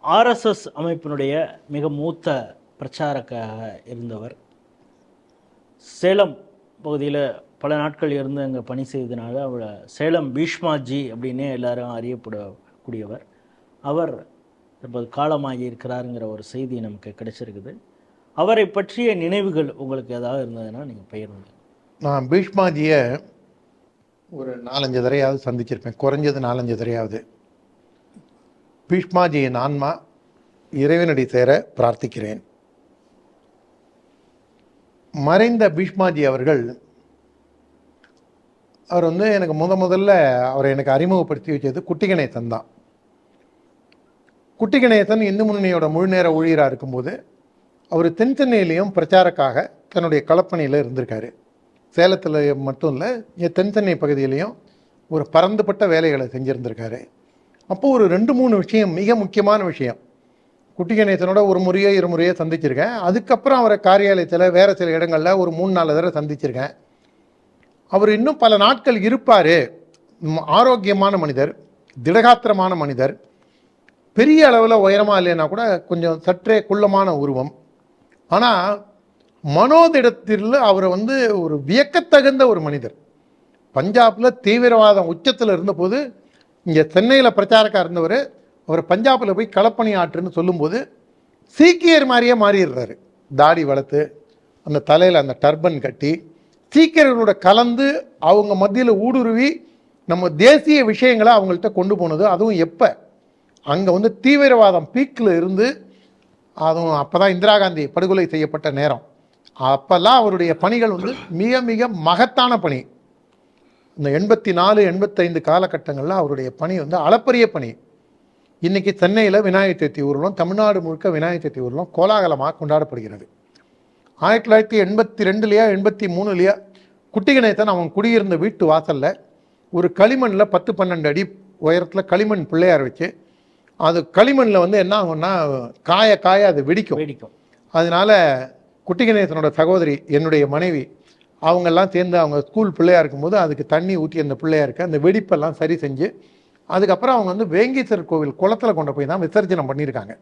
RSS அமைப்பினுடைய மிக மூத்த பிரச்சாரக்காக இருந்தவர். சேலம் பகுதியில் பல நாட்கள் இருந்து அங்கே பணி செய்ததுனால அவரை சேலம் பீஷ்மாஜி அப்படின்னே எல்லாரும் அறியப்படக்கூடியவர். அவர் இப்போது காலமாகி இருக்கிறாருங்கிற ஒரு செய்தி நமக்கு கிடைச்சிருக்குது. அவரை பற்றிய நினைவுகள் உங்களுக்கு ஏதாவது இருந்ததுன்னா நீங்கள் பகிர்ந்து. நான் பீஷ்மாஜியை ஒரு 4-5 தடவையாவது சந்திச்சிருப்பேன், குறைஞ்சது 4-5 தடவையாவது. பீஷ்மாஜியின் ஆன்மா இறைவனடி சேர பிரார்த்திக்கிறேன். மறைந்த பீஷ்மாஜி அவர் எனக்கு முதல்ல அவரை எனக்கு அறிமுகப்படுத்தி வச்சது குட்டிகணேசன் தான். குட்டிகணேசன் இந்து முன்னணியோட முழுநேர ஊழியராக இருக்கும்போது அவர் தென்சென்னையிலையும் பிரச்சாரக்காக தன்னுடைய களப்பணியில் இருந்திருக்காரு. சேலத்தில் மட்டும் இல்லை, தென்சென்னை பகுதியிலையும் ஒரு பரந்துபட்ட வேலைகளை செஞ்சுருந்திருக்காரு. அப்போது ஒரு 2-3 விஷயம், மிக முக்கியமான விஷயம், குட்டிகணேசனோட ஒரு முறையோ 2 முறையோ சந்திச்சிருக்கேன். அதுக்கப்புறம் அவரை காரியாலயத்தில் வேறு சில இடங்களில் ஒரு 3-4 தடவை சந்திச்சிருக்கேன். அவர் இன்னும் பல நாட்கள் இருப்பார். ஆரோக்கியமான மனிதர், திடகாத்திரமான மனிதர், பெரிய அளவில் உயரமாக இல்லைன்னா கூட கொஞ்சம் சற்றே குள்ளமான உருவம். ஆனால் மனோதிடத்தில் அவர் ஒரு வியக்கத்தகுந்த ஒரு மனிதர். பஞ்சாபில் தீவிரவாதம் உச்சத்தில் இருந்தபோது இங்கே சென்னையில் பிரச்சாரக்காக இருந்தவர் அவர் பஞ்சாபில் போய் களப்பணி ஆற்றுன்னு சொல்லும்போது சீக்கியர் மாதிரியே மாறிடுறாரு. தாடி வளர்த்து அந்த தலையில் அந்த டர்பன் கட்டி சீக்கியர்களோட கலந்து அவங்க மத்தியில் ஊடுருவி நம்ம தேசிய விஷயங்களை அவங்கள்ட்ட கொண்டு போனது. அதுவும் எப்போ அங்கே தீவிரவாதம் பீக்கில் இருந்து, அதுவும் அப்போ தான் இந்திரா காந்தி படுகொலை செய்யப்பட்ட நேரம். அப்போல்லாம் அவருடைய பணிகள் மிக மிக மகத்தான பணி. இந்த 84-85 காலகட்டங்களில் அவருடைய பணி அளப்பரிய பணி. இன்றைக்கி சென்னையில் விநாயகர் சதுர்த்தி ஊர்வலம், தமிழ்நாடு முழுக்க விநாயகர் சதுர்த்தி ஊர்வலம் கோலாகலமாக கொண்டாடப்படுகிறது. 1982 83 குட்டிகணேசன் அவன் குடியிருந்த வீட்டு வாசலில் ஒரு களிமண்ணில் 10-12 அடி உயரத்தில் களிமண் பிள்ளையார் வச்சு, அது களிமண்ணில் என்ன ஆகும்னா காய அது வெடிக்கும். அதனால் குட்டிகணேசனோட சகோதரி, என்னுடைய மனைவி, அவங்கெல்லாம் சேர்ந்து அவங்க ஸ்கூல் பிள்ளையாக இருக்கும்போது அதுக்கு தண்ணி ஊற்றி அந்த பிள்ளையாருக்கு அந்த வெடிப்பெல்லாம் சரி செஞ்சு அதுக்கப்புறம் அவங்க வேங்கீஸ்வரர் கோவில் குளத்தில் கொண்டு போய் தான் விசர்ஜனம் பண்ணியிருக்காங்க.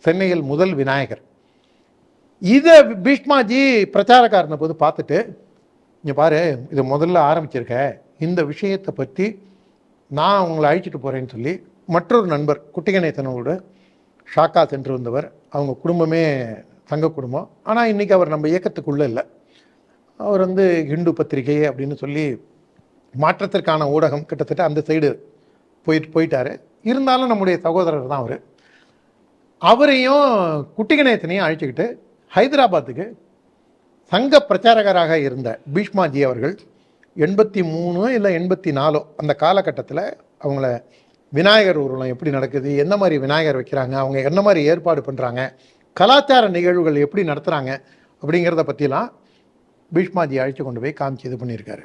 சென்னையில் முதல் விநாயகர். இதை பீஷ்மாஜி பிரச்சாரக்காக இருந்தபோது பார்த்துட்டு, இங்கே பாரு, இது முதல்ல ஆரம்பிச்சிருக்க, இந்த விஷயத்தை பற்றி நான் உங்களை அழைச்சிட்டு போகிறேன்னு சொல்லி மற்றொரு நண்பர் குட்டிகணேசனோட ஷாக்கா சென்று வந்தவர். அவங்க குடும்பமே சங்க குடும்பம். ஆனால் இன்றைக்கி அவர் நம்ம இயக்கத்துக்குள்ளே இல்லை. அவர் ஹிந்து பத்திரிகை அப்படின்னு சொல்லி மாற்றத்திற்கான ஊடகம் கிட்டத்தட்ட அந்த சைடு போயிட்டார். இருந்தாலும் நம்முடைய சகோதரர் தான் அவர். அவரையும் குட்டிகணேசனையும் அழைச்சிக்கிட்டு ஹைதராபாத்துக்கு சங்க பிரச்சாரகராக இருந்த பீஷ்மாஜி அவர்கள் 83 இல்லை 84 அந்த காலகட்டத்தில் அவங்கள விநாயகர் ஊர்வலம் எப்படி நடக்குது, என்ன மாதிரி விநாயகர் வைக்கிறாங்க, அவங்க என்ன மாதிரி ஏற்பாடு பண்ணுறாங்க, கலாச்சார நிகழ்வுகள் எப்படி நடத்துகிறாங்க அப்படிங்கிறத பற்றிலாம் பீஷ்மாஜி அழைச்சி கொண்டு போய் காமிச்சு இது பண்ணியிருக்காரு.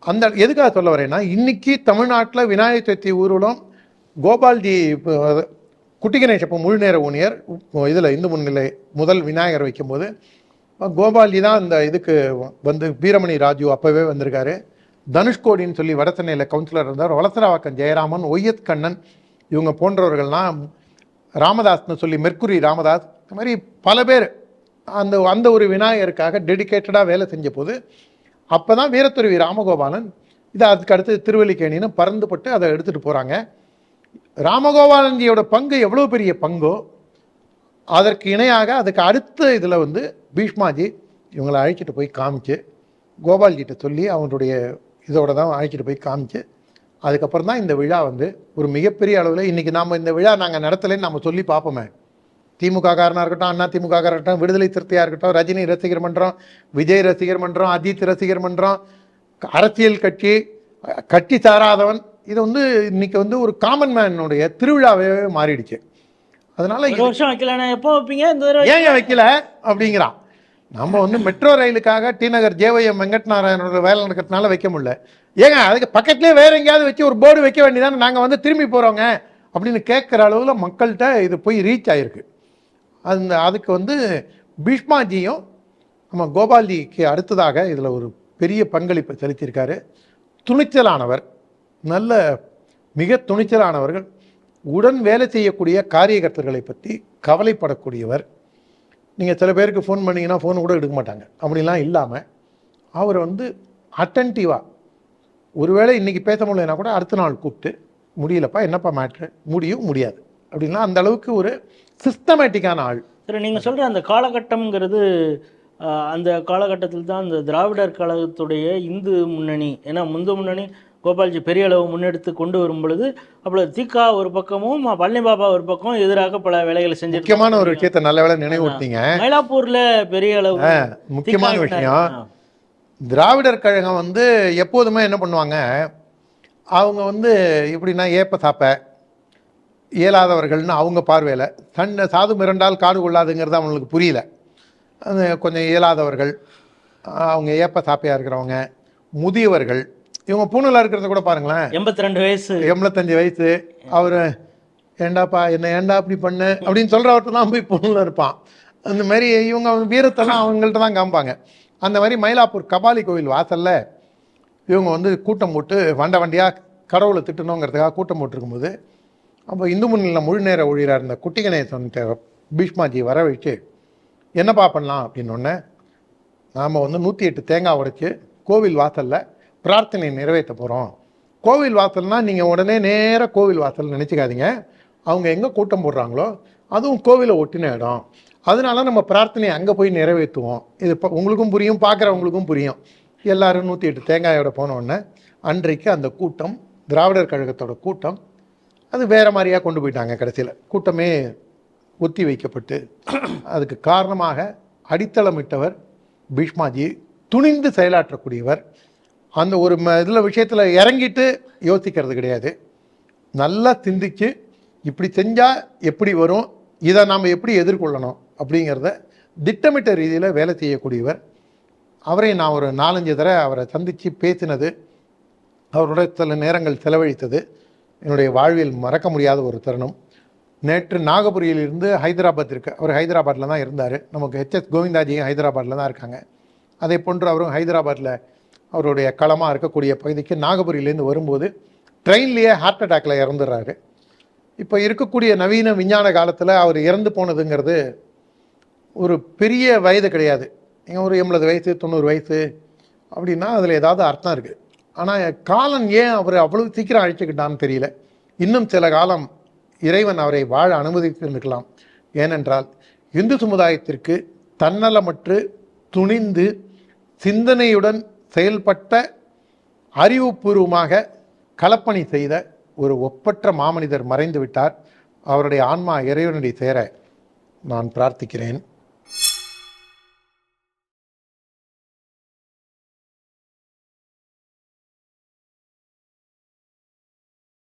அந்த எதுக்காக சொல்ல வரேன்னா, இன்றைக்கி தமிழ்நாட்டில் விநாயகர் சதுர்த்தி ஊர்வலம் கோபால்ஜி குட்டிகணேஷ் அப்போ முழுநேர ஊழியர் இதில் இந்து முன்னிலை முதல் விநாயகர் வைக்கும்போது கோபால்ஜி தான் இந்த இதுக்கு வீரமணி ராஜு அப்போவே வந்திருக்காரு. தனுஷ்கோடின்னு சொல்லி வட சென்னையில் கவுன்சிலர் இருந்தார். வளசரவாக்கம் ஜெயராமன், ஒய்யத் கண்ணன், இவங்க போன்றவர்கள்லாம், ராமதாஸ்னு சொல்லி மெர்க்குரி ராமதாஸ், இந்த மாதிரி பல பேர் அந்த ஒரு விநாயகருக்காக டெடிக்கேட்டடாக வேலை செஞ்ச போது அப்போ தான் வீரத்துறவி ராமகோபாலன் இதை அதுக்கு அடுத்து திருவல்லிக்கேணின்னு பறந்துபட்டு அதை எடுத்துகிட்டு போகிறாங்க. ராமகோபாலன்ஜியோட பங்கு எவ்வளோ பெரிய பங்கோ அதற்கு இணையாக அதுக்கு அடுத்த இதில் பீஷ்மாஜி இவங்களை அழைச்சிட்டு போய் காமிச்சு, கோபால்ஜிட்ட சொல்லி அவங்களுடைய இதோட தான் அழைச்சிட்டு போய் காமிச்சு, அதுக்கப்புறம் தான் இந்த விழா ஒரு மிகப்பெரிய அளவில் இன்றைக்கி நாம் இந்த விழா நாங்கள் நடத்தலைன்னு நம்ம சொல்லி பார்ப்போமே. திமுக காரனாக இருக்கட்டும், அண்ணா திமுக காரனாக இருக்கட்டும், விடுதலை சிறுத்தையாக இருக்கட்டும், ரஜினி ரசிகர் மன்றம், விஜய் ரசிகர் மன்றம், அஜித் ரசிகர் மன்றம், அரசியல் கட்சி சாராதவன், இது இன்னைக்கு ஒரு காமன் மேனுடைய திருவிழாவே மாறிடுச்சு. அதனால எப்போ வைப்பீங்க, ஏன் வைக்கல அப்படிங்கிறான். நம்ம மெட்ரோ ரயிலுக்காக டி நகர் ஜேஒய்எம் வெங்கட்நாராயணோட வேலை நடக்கிறதுனால வைக்க முடியல. ஏங்க அதுக்கு பக்கத்துலேயே வேற எங்கேயாவது வச்சு ஒரு போர்டு வைக்க வேண்டியதானே, நாங்கள் திரும்பி போகிறோங்க அப்படின்னு கேட்குற அளவில் மக்கள்கிட்ட இது போய் ரீச் ஆகிருக்கு. அதுக்கு பீஷ்மாஜியும் நம்ம கோபால்ஜிக்கு அடுத்ததாக இதில் ஒரு பெரிய பங்களிப்பை செலுத்தியிருக்காரு. துணிச்சலானவர், நல்ல மிக துணிச்சலானவர்கள். உடன் வேலை செய்யக்கூடிய காரியகர்த்தர்களை பற்றி கவலைப்படக்கூடியவர். நீங்கள் சில பேருக்கு ஃபோன் பண்ணிங்கன்னா ஃபோன் கூட எடுக்க மாட்டாங்க. அப்படிலாம் இல்லாமல் அவர் வந்து அட்டன்டிவாக, ஒருவேளை இன்றைக்கி பேச முடியலன்னா கூட அடுத்த நாள் கூப்பிட்டு, முடியலப்பா என்னப்பா மேட்ரு, முடியாது அப்படின்னா அந்த அளவுக்கு ஒரு சிஸ்டமேட்டிக்கான ஆள். சரி, நீங்கள் சொல்கிற அந்த காலகட்டம்ங்கிறது அந்த காலகட்டத்தில் தான் அந்த திராவிடர் கழகத்துடைய இந்து முன்னணி, ஏன்னா முன்னணி கோபால்ஜி பெரிய அளவு முன்னெடுத்து கொண்டு வரும் பொழுது அப்போ திகா ஒரு பக்கமும் பழனி பாபா ஒரு பக்கம் எதிராக பல வேலைகளை செஞ்சு, முக்கியமான ஒரு விஷயத்தை நல்ல வேலை நினைவூட்டிங்க. மயிலாப்பூர்ல பெரிய அளவு முக்கியமான விஷயம், திராவிடர் கழகம் வந்து எப்போதுமே என்ன பண்ணுவாங்க, அவங்க வந்து எப்படின்னா ஏப்ப சாப்ப இயலாதவர்கள்னு அவங்க பார்வையில், சாது மிரண்டால் காடு கொள்ளாதுங்கிறது அவங்களுக்கு புரியல. அது கொஞ்சம் இயலாதவர்கள், அவங்க ஏப்ப சாப்பையாக இருக்கிறவங்க, முதியவர்கள், இவங்க பூனலாக இருக்கிறத கூட பாருங்களேன், 82 வயசு 85 வயசு, அவர் ஏண்டாப்பா என்ன ஏண்டா அப்படி பண்ணு அப்படின்னு சொல்கிறவர்கிட்ட தான் போய் பூனில் இருப்பான். அந்த மாதிரி இவங்க வீரத்தெல்லாம் அவங்கள்ட்ட தான் காமிப்பாங்க. அந்த மாதிரி மயிலாப்பூர் கபாலி கோவில் வாசலில் இவங்க வந்து கூட்டம் போட்டு வண்டியாக கடவுளை திட்டணுங்கிறதுக்காக கூட்டம் போட்டிருக்கும்போது, அப்போ இந்து முன்னணியில் முழு நேர ஊழியராக இருந்த குட்டி கணேசன் பீஷ்மாஜி வர வச்சு என்னப்பா பண்ணலாம் அப்படின்னொன்னே, நாம் வந்து 108 தேங்காய் உடைச்சி கோவில் வாசலில் பிரார்த்தனை நிறைவேற்ற போகிறோம். கோவில் வாசல்னால் நீங்கள் உடனே நேராக கோவில் வாசல் நினச்சிக்காதீங்க, அவங்க எங்கே கூட்டம் போடுறாங்களோ அதுவும் கோவிலை ஒட்டின இடம், அதனால நம்ம பிரார்த்தனையை அங்கே போய் நிறைவேற்றுவோம். இது இப்போ உங்களுக்கும் புரியும், பார்க்குறவங்களுக்கும் புரியும். எல்லோரும் 108 தேங்காயோட போனோடனே அன்றைக்கு அந்த கூட்டம், திராவிடர் கழகத்தோட கூட்டம், அது வேறு மாதிரியாக கொண்டு போயிட்டாங்க. கடைசியில் கூட்டமே ஒத்தி வைக்கப்பட்டு, அதுக்கு காரணமாக அடித்தளமிட்டவர் பீஷ்மாஜி, துணிந்து செயலாற்றக்கூடியவர். அந்த ஒரு இதில் விஷயத்தில் இறங்கிட்டு யோசிக்கிறது கிடையாது, நல்லா சிந்திச்சு இப்படி செஞ்சால் எப்படி வரும், இதை நாம் எப்படி எதிர்கொள்ளணும் அப்படிங்கிறத திட்டமிட்ட ரீதியில் வேலை செய்யக்கூடியவர். அவரை நான் ஒரு 4-5 தடவை அவரை சந்தித்து பேசினது, அவரோட சில நேரங்கள் செலவழித்தது என்னுடைய வாழ்வில் மறக்க முடியாத ஒரு தருணம். நேற்று நாகபுரியிலிருந்து ஹைதராபாத் இருக்குது, அவர் ஹைதராபாத்தில் தான் இருந்தார். நமக்கு HS கோவிந்தாஜியும் ஹைதராபாத்தில் தான் இருக்காங்க. அதே போன்று அவரும் ஹைதராபாத்தில் அவருடைய களமாக இருக்கக்கூடிய பகுதிக்கு நாகபுரியிலேருந்து வரும்போது ட்ரெயின்லேயே ஹார்ட் அட்டாக்ல இறந்துடுறாரு. இப்போ இருக்கக்கூடிய நவீன விஞ்ஞான காலத்தில் அவர் இறந்து போனதுங்கிறது ஒரு பெரிய வயது கிடையாது. நீங்கள் ஒரு 80 வயசு 90 வயசு அப்படின்னா அதில் ஏதாவது அர்த்தம் இருக்குது. ஆனால் காலம் ஏன் அவர் அவ்வளவு சீக்கிரம் அழைச்சிக்கிட்டான்னு தெரியல. இன்னும் சில காலம் இறைவன் அவரை வாழ அனுமதித்திருக்கலாம். ஏனென்றால் இந்து சமுதாயத்திற்கு தன்னலமற்று துணிந்து சிந்தனையுடன் செயல்பட்ட, அறிவுபூர்வமாக களப்பணி செய்த ஒரு ஒப்பற்ற மாமனிதர் மறைந்து விட்டார். அவருடைய ஆன்மா இறைவனுடைய சேர நான் பிரார்த்திக்கிறேன்.